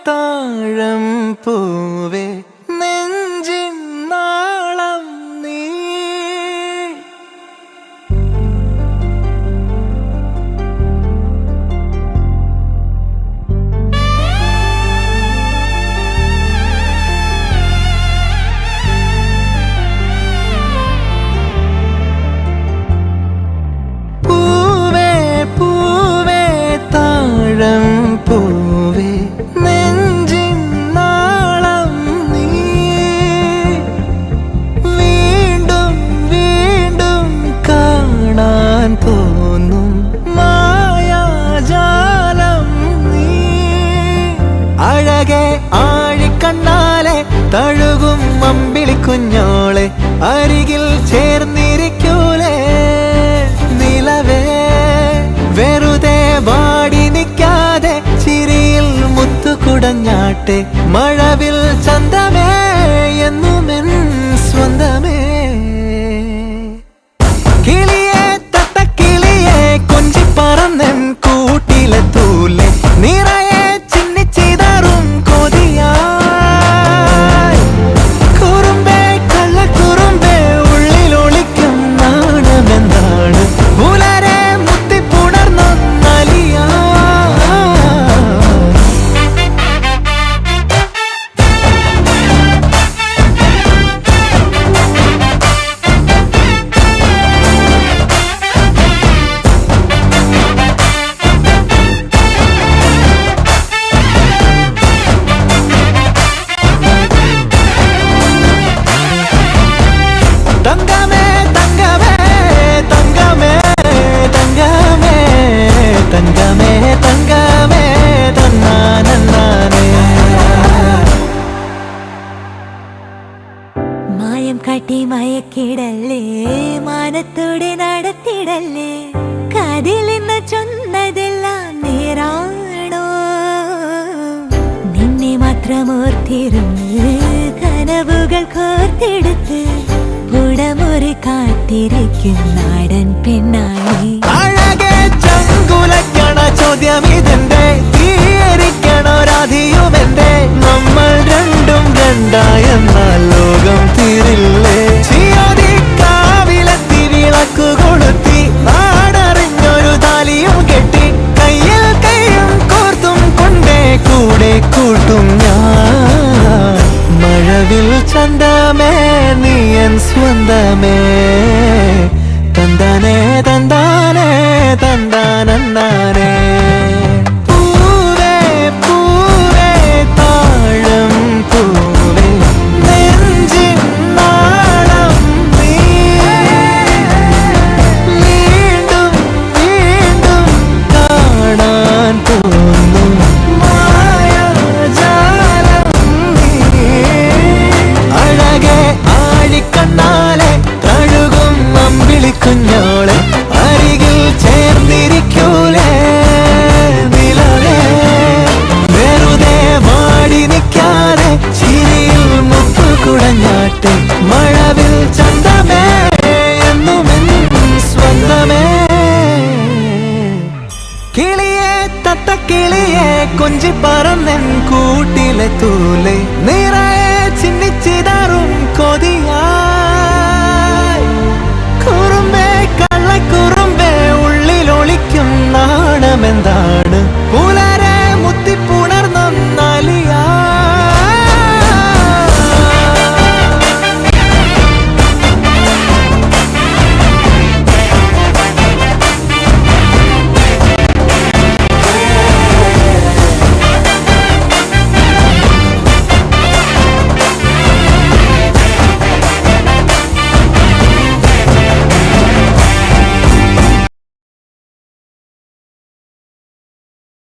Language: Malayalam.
താഴം പൂവേ നെഞ്ചിൻ നാളം നീ. പൂവേ പൂവേ താഴം പൂവേ നെഞ്ചിൻ നാളം നീ. വീണ്ടും വീണ്ടും കാണാൻ തോന്നും മായാജാലം നീ. അഴകെ ആഴിക്കണ്ണാലെ തഴുകും അമ്പിളിക്കുഞ്ഞോളെ അരികിൽ ചേർന്നിരിക്കൂലേ നിലവേ. വെറുതെ വാടി നിൽക്കാതെ ചിരിയിൽ മുത്തുകുടഞ്ഞാട്ടെ മഴവിൽ ചന്തമേ എന്നുമെൻ സ്വന്തമേ. കിളിയെ തത്തക്കിളിയെ കൊഞ്ചി പറന്നെൻ കൂട്ടിലെ തൂലെ നിറയെ ചിന്നിച്ചിതറും കൊതിയായി. കുറുമ്പേ കള്ളക്കുറുമ്പേ ഉള്ളിലൊളിക്കും നാണമെന്താണ് പുലരെ മുത്തിപ്പുണർന്നൊന്നലിയാ. തങ്കമേ തങ്കമേ തങ്കമേ തങ്കമേ തങ്കമേ തങ്കമേ തന്നാനേ. മായം കാട്ടി മയക്കിടല്ലേ മാനത്തോടെ നടത്തിടല്ലേ. കതിലെന്ന് ചൊന്നതെല്ലാം നേരാണോ? നിന്നെ മാത്രം ഓർത്തിരുന്ന് കനവുകൾ കോർത്തെടുത്ത് പുടമുറി കാത്തിരിക്കും നാടൻ പെണ്ണായി. അഴകെ ചങ്കുലക്കണ ചോദ്യം ഇതെന്റെ തീയരിക്കണോ രാധിയുമെന്റെ. നമ്മൾ രണ്ടും രണ്ടായെന്നാൽ ലോകം തീരില്ലേ. ചിയോദിക്കാവിലെത്തി വിളക്കു കൊളുത്തി നാടറിഞ്ഞൊരു താലിയും കെട്ടി കയ്യിൽ കയ്യും കോർത്തും കൊണ്ടേ കൂടെ കൂട്ടും ഞാൻ. മഴവിൽ ചന്തമേ നീ എൻ സ്വന്തമേ. തന്താനേ തന്താനേ തന്താനേ. പൂവേ പൂവേ താഴം പൂവേ നെഞ്ചിൻ നാളം നീ. വീണ്ടും വീണ്ടും കാണാൻ തോന്നും മായാജാലം നീ. അഴകെ ആഴിക്കണ്ണാലെ തഴുകും അമ്പിളിക്കുഞ്ഞോളെ അരികിൽ ചേർന്നിരിക്കൂലേ നിലവേ. വെറുതെ വാടി നിൽക്കാതെ ചിരിയിൽ മുത്തുകുടഞ്ഞാട്ടെ മഴവിൽ ചന്തമേ എന്നുമെൻ സ്വന്തമേ. കിളിയെ തത്തക്കിളിയെ കൊഞ്ചി പറന്നെൻ കൂട്ടിലെ തൂലെ നിറയെ ചിന്നിച്ചിതറും കൊതിയായി. കുറുമ്പേ കള്ളക്കുറുമ്പേ ഉള്ളിലൊളിക്കും നാണമെന്താണ്